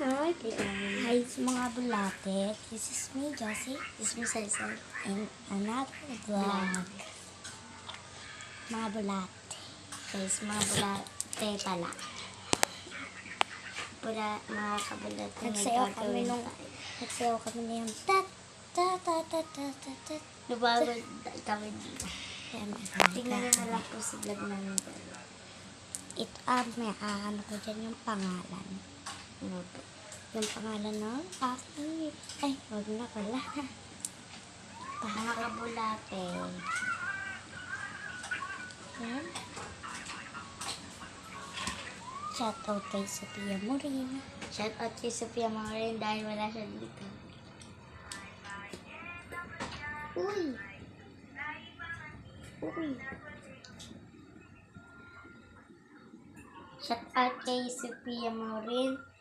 Hi, Hi sa mga bulate. This is me, Josie. This is Cesar. And another vlog. Mga bulate. Guys, mga bulate pala. Mga kabulate. Nagsayaw kami na yung tat, tat, tat, tat, tat, tat, tat. Lubagod kami dito. Yan, Tingnan nyo na lang po sa vlog namin. may ano ko dyan yung pangalan. Ano po? Yung pangalan ng aking, ay, wag na pala. Mga kabulate. Yan. Shoutout kay Sophia Morin. Shout out kay Sophia Morin dahil wala siya dito. Uy! Uy! Shout out kay Sophia Morin